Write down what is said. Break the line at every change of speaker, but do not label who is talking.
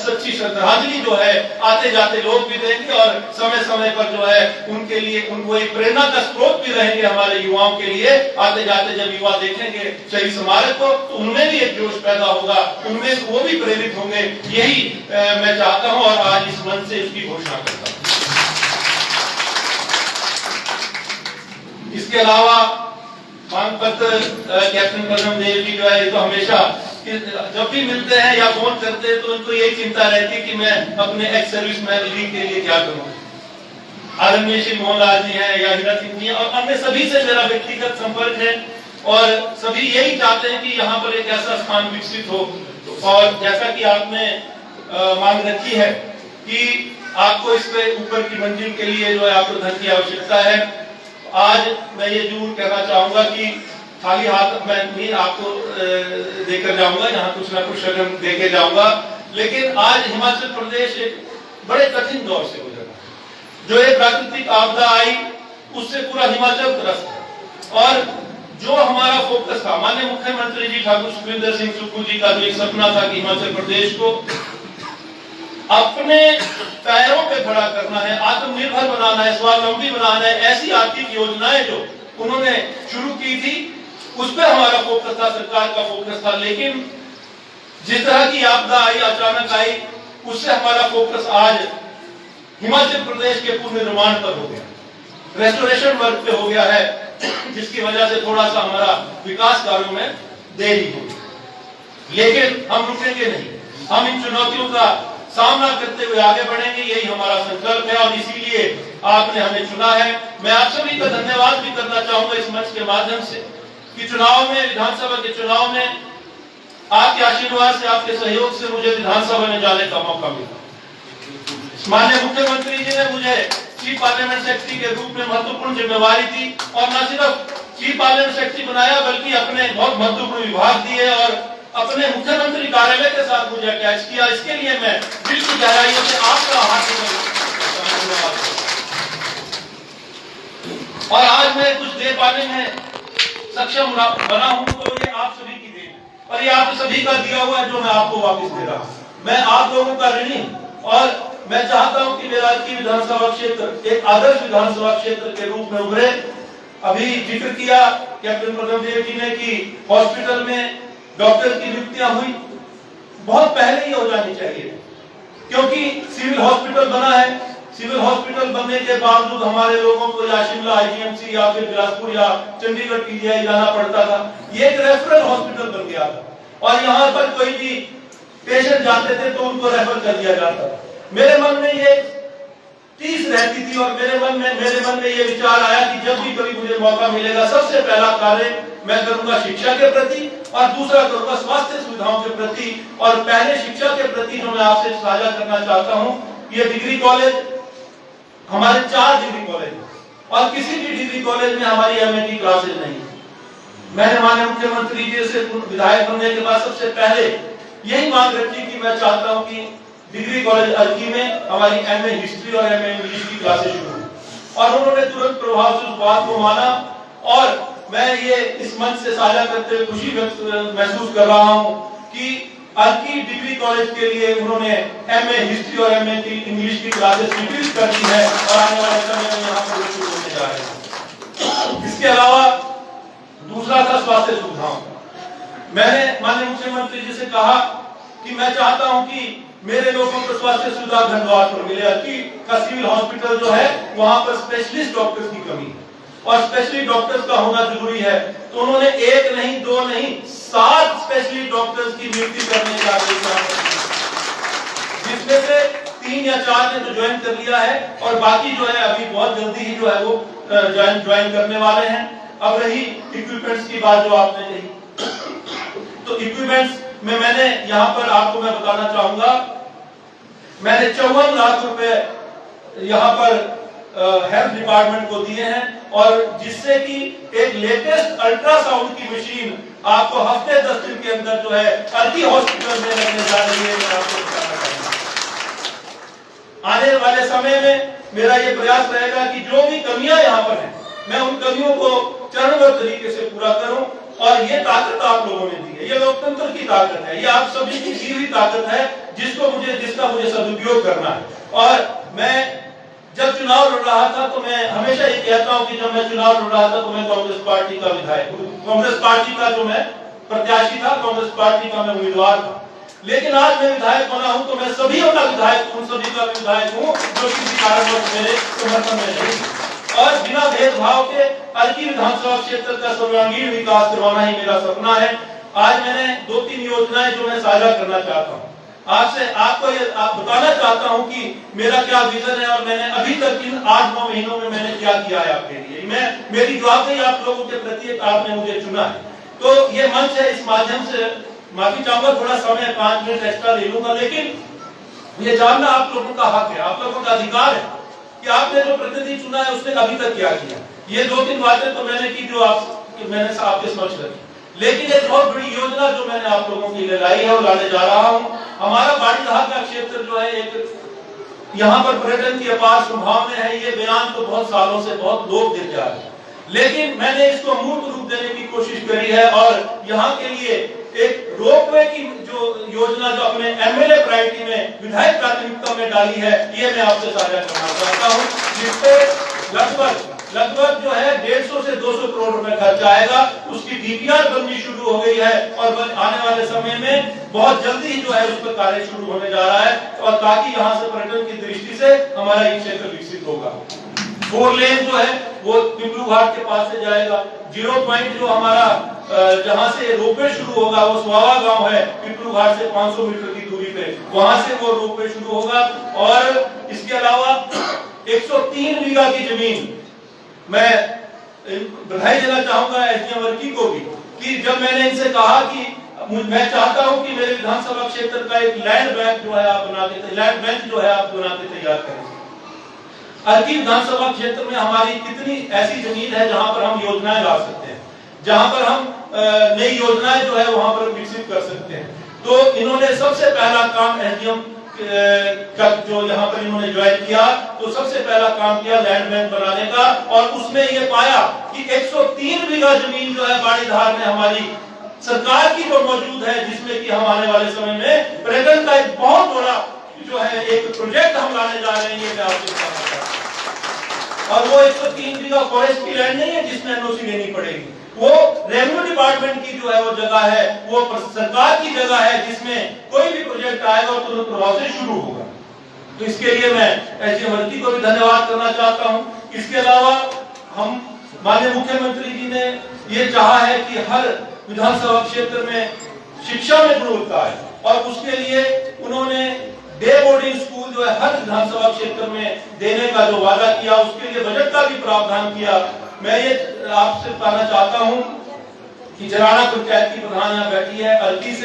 सच्ची श्रद्धांजलि जो है आते जाते लोग भी देंगे और समय समय पर जो है उनके लिए उनको एक प्रेरणा का स्रोत भी रहेंगे हमारे युवाओं के लिए। आते जाते जब युवा देखेंगे शहीद स्मारक को तो उनमें भी एक जोश पैदा होगा, उनमें वो भी प्रेरित होंगे। यही मैं चाहता हूं और आज इस मंच से इसकी घोषणा करता हूं। इसके अलावा मांग पत्र कैप्टन कर्नल देव जी जो है तो हमेशा जब भी मिलते हैं या फोन करते हैं तो उनको यही चिंता रहती है कि मैं अपने एक्स सर्विस मैन लीग के लिए क्या करूं। आदरणीय श्री मोहनलाल जी हैं या हीरा सिंह जी और अन्य सभी से मेरा व्यक्तिगत संपर्क है और सभी यही चाहते हैं कि यहाँ पर एक ऐसा स्थान विकसित हो। और जैसा कि आपने मांग रखी है कि आपको इस पे ऊपर की मंजिल के लिए जो है आपको धन की आवश्यकता है। आज मैं ये जरूर कहना चाहूंगा कि खाली हाथ मैं नहीं आपको देकर जाऊंगा, यहाँ कुछ ना कुछ रकम देके जाऊंगा। लेकिन आज हिमाचल प्रदेश एक बड़े कठिन दौर से गुजरा, जो एक प्राकृतिक आपदा आई उससे पूरा हिमाचल त्रस्त है। और जो हमारा फोकस था, माननीय मुख्यमंत्री जी ठाकुर सुखविंदर सिंह सुक्खू जी का जो एक सपना था कि हिमाचल प्रदेश को अपने पैरों पे खड़ा करना है, आत्मनिर्भर बनाना है, स्वावलंबी बनाना है, ऐसी आर्थिक योजनाएं जो उन्होंने शुरू की थी उस पर हमारा फोकस था, सरकार का फोकस था। लेकिन जिस तरह की आपदा आई, अचानक आई, उससे हमारा फोकस आज हिमाचल प्रदेश के पुनर्निर्माण पर हो गया, रेस्टोरेशन वर्क पे हो गया है, जिसकी वजह से थोड़ा सा हमारा विकास कार्यों में देरी हुई। लेकिन हम रुकेंगे नहीं, हम इन चुनौतियों का सामना करते हुए आगे बढ़ेंगे, यही हमारा संकल्प है और इसीलिए आपने हमें चुना है। मैं आप सभी का धन्यवाद भी करना चाहूंगा इस मंच के माध्यम से कि चुनाव में, विधानसभा के चुनाव में आपके आशीर्वाद से, आपके सहयोग से मुझे विधानसभा में जाने का मौका मिला। माननीय मुख्यमंत्री जी ने मुझे चीफ पार्लियामेंट सेक्रेटरी के रूप में महत्वपूर्ण जिम्मेवारी दी और न सिर्फ चीफ पार्लियामेंट सेक्रेटरी बनाया बल्कि अपने बहुत महत्वपूर्ण विभाग दिए और अपने मुख्यमंत्री कार्यालय के साथ मुझे अटैच किया। इसके लिए मैं दिल की गहराइयों से आपका हार्दिक धन्यवाद। और आज मैं कुछ दे पाने में सक्षम बना हूं तो ये आप सभी की देन है और ये आप सभी का दिया हुआ है जो मैं आपको वापस दे रहा हूं। मैं आप लोगों का ऋणी और मैं चाहता हूं कि मेरा की विधानसभा क्षेत्र एक आदर्श विधानसभा क्षेत्र के रूप में उभरे। अभी जिक्र किया कैप्टन कर्नल देव जी ने कि हॉस्पिटल में डॉक्टर की नियुक्तियां हुई, बहुत पहले ही हो जानी चाहिए क्योंकि सिविल हॉस्पिटल बना है। सिविल हॉस्पिटल बनने के बावजूद हमारे लोगों को या शिमला आईजीएमसी या फिर बिलासपुर या चंडीगढ़ पीजीआई जाना पड़ता था। ये एक रेफरल हॉस्पिटल बन गया था और यहाँ पर कोई भी पेशेंट जाते थे तो उनको रेफर कर दिया जाता था। मेरे मन में ये टीस रहती थी और मेरे मन में ये विचार आया कि जब भी कभी मुझे मौका मिलेगा सबसे पहला कार्य मैं करूंगा शिक्षा के प्रति और दूसरा करूंगा स्वास्थ्य सुविधाओं के प्रति। और पहले शिक्षा के प्रति जो मैं आपसे साझा करना चाहता हूं, ये डिग्री कॉलेज, हमारे 4 डिग्री कॉलेज और किसी भी डिग्री कॉलेज में हमारी एमएटी क्लासेज नहीं। मैंने माननीय मुख्यमंत्री जी से विधायक बनने के बाद सबसे पहले यही मांग रखी कि मैं चाहता हूं कि डिग्री कॉलेज अर्की में हमारी एमए हिस्ट्री और एमए इंग्लिश की क्लासेस शुरू हुई और उन्होंने तुरंत प्रभाव से उस बात को माना और मैं ये इस मंच से साझा करते हुए खुशी महसूस कर रहा हूं कि अर्की डिग्री कॉलेज के लिए उन्होंने एमए हिस्ट्री और एमए इंग्लिश की क्लासेस स्वीकृत कर दी है और आने वाले समय में यहाँ पर शुरू होने जा रहे हैं। इसके अलावा दूसरा था स्वास्थ्य सुविधाओं। मैंने माननीय मुख्यमंत्री जी से कहा कि मैं चाहता हूं कि मेरे लोगों को स्वास्थ्य सुविधा घनद्वार पर मिले। अर्की का सिविल हॉस्पिटल जो है वहां पर स्पेशलिस्ट डॉक्टर्स की कमी है और स्पेशलिस्ट डॉक्टर्स का होना जरूरी है। तो उन्होंने 1 नहीं 2 नहीं 7 स्पेशलिस्ट डॉक्टर्स की नियुक्ति करने का आदेश दिया, जिसमें से 3 या 4 ने तो ज्वाइन कर लिया है और बाकी जो है अभी बहुत जल्दी ही जो है वो ज्वाइन करने वाले हैं। अब रही इक्विपमेंट्स की बात जो आपने कही, तो इक्विपमेंट्स में मैंने यहाँ पर आपको मैं बताना चाहूंगा, मैंने 54 लाख रुपए यहाँ पर हेल्थ डिपार्टमेंट को दिए हैं और जिससे कि एक लेटेस्ट अल्ट्रासाउंड की मशीन आपको हफ्ते 10 दिन के अंदर जो है अर्की हॉस्पिटल में लगने जा रही है। मैं आपको बताना चाहूंगा आने वाले समय में मेरा ये प्रयास रहेगा कि जो भी कमियां यहाँ पर हैं मैं उन कमियों को चरणबद्ध तरीके से पूरा करूं और ये ताकत आप लोगों ने दी है, ये लोकतंत्र की ताकत है, ये आप सभी की दी हुई ताकत है जिसका मुझे सदुपयोग करना है। और मैं जब चुनाव लड़ रहा था तो मैं हमेशा ये कहता हूं कि जब मैं चुनाव लड़ रहा था तो मैं कांग्रेस पार्टी का विधायक, कांग्रेस पार्टी का जो मैं प्रत्याशी था, कांग्रेस पार्टी का मैं उम्मीदवार था। लेकिन आज मैं विधायक बना हूं तो मैं सभी का विधायक, उन सभी का विधायक हूं जो किसी कारणवश मेरे समर्थन में नहीं। और बिना भेदभाव के अर्की विधानसभा क्षेत्र का सर्वांगीण विकास करवाना ही मेरा सपना है। आज मैंने 2-3 योजनाएं जो मैं साझा करना चाहता हूं आपसे, आप बताना चाहता हूं कि मेरा क्या विजन है और मैंने अभी तक इन 8-9 महीनों में मैंने क्या किया है आपके लिए। मेरी जवाबदेही आप लोगों के प्रति आपने मुझे चुना है, तो ये मंच है, इस माध्यम से माफी चाहूंगा, थोड़ा समय 5 मिनट एक्स्ट्रा ले लूंगा, लेकिन ये जानना आप लोगों का हक है, आप लोगों का अधिकार है कि आपने जो प्रतिनिधि चुना है उसने अभी तक क्या किया। ये 2-3 बातें तो मैंने की जो मैंने आपके समक्ष रखी, लेकिन एक बहुत बड़ी योजना जो मैंने आप लोगों के लिए लाई है और लाने जा रहा हूं। हमारा बाड़ीधार का क्षेत्र जो है, एक यहाँ पर पर्यटन की अपार संभावना है, ये बयान तो बहुत सालों से बहुत लोग देते आ रहे हैं, लेकिन मैंने इसको मूर्त रूप देने की कोशिश करी है और यहाँ के लिए एक रोपवे की जो योजना जो अपने एमएलए प्रायोरिटी में, विधायक प्राथमिकता में डाली है, ये मैं आपसे साझा करना चाहता हूँ, जिसपे लगभग जो है 150 से 200 करोड़ रुपए खर्च आएगा। उसकी डीपीआर बननी शुरू हो गई है और आने वाले समय में बहुत जल्दी ही जो है उस पर कार्य शुरू होने जा रहा है, और ताकि यहाँ से पर्यटन की दृष्टि से हमारा ये क्षेत्र विकसित होगा। 4 लेन जो है वो पिपलू घाट के पास से जाएगा। 0 पॉइंट जो हमारा जहां से रोपवे शुरू होगा वो स्वावा गांव है, पिपलू घाट से 500 मीटर की दूरी पे, वहां से वो रोपवे शुरू होगा। और इसके अलावा 103 बीघा की जमीन मैं बधाई देना चाहूंगा एसडीएम वर्की को भी, कि जब मैंने इनसे कहा कि मैं चाहता हूं कि मेरे विधानसभा क्षेत्र का एक लैंड बैंक जो है आप बना के, लैंड बैंक जो है आप बना के तैयार करें। अर्की विधानसभा क्षेत्र में हमारी कितनी ऐसी जमीन है जहां पर हम योजनाएं ला सकते हैं, जहां पर हम नई योजनाएं जो है वहां पर विकसित कर सकते हैं। तो इन्होंने सबसे पहला काम एसडीएम का जो यहाँ पर इन्होंने ज्वाइन किया, तो सबसे पहला काम किया लैंड बैंक बनाने का, और उसमें ये पाया कि 103 बीघा जमीन जो है बाड़ीधार में हमारी सरकार की जो मौजूद है, जिसमें कि हम आने वाले समय में पर्यटन का एक बहुत बड़ा जो है एक प्रोजेक्ट हम लाने जा रहे हैं, ये मैं आपसे बताना चाहता हूं। और वो 103 बीघा फॉरेस्ट की लैंड नहीं है जिसमें एनओसी लेनी पड़ेगी, वो रेवेन्यू डिपार्टमेंट की जो है वो जगह है, वो सरकार की जगह है, जिसमें कोई भी प्रोजेक्ट आएगा तो तुरंत प्रभाव से शुरू होगा। तो इसके लिए मैं एसडीएम वर्की को भी धन्यवाद करना चाहता हूं। इसके अलावा हम माननीय मुख्यमंत्री जी ने ये चाहा है कि हर विधानसभा क्षेत्र में शिक्षा में गुणवत्ता है, और उसके लिए उन्होंने डे बोर्डिंग स्कूल जो है हर विधानसभा क्षेत्र में देने का जो वादा किया, उसके लिए बजट का भी प्रावधान किया। मैं ये आपसे बताना चाहता हूं कि जराना पंचायत की प्रधान यहाँ बैठी है, अर्की से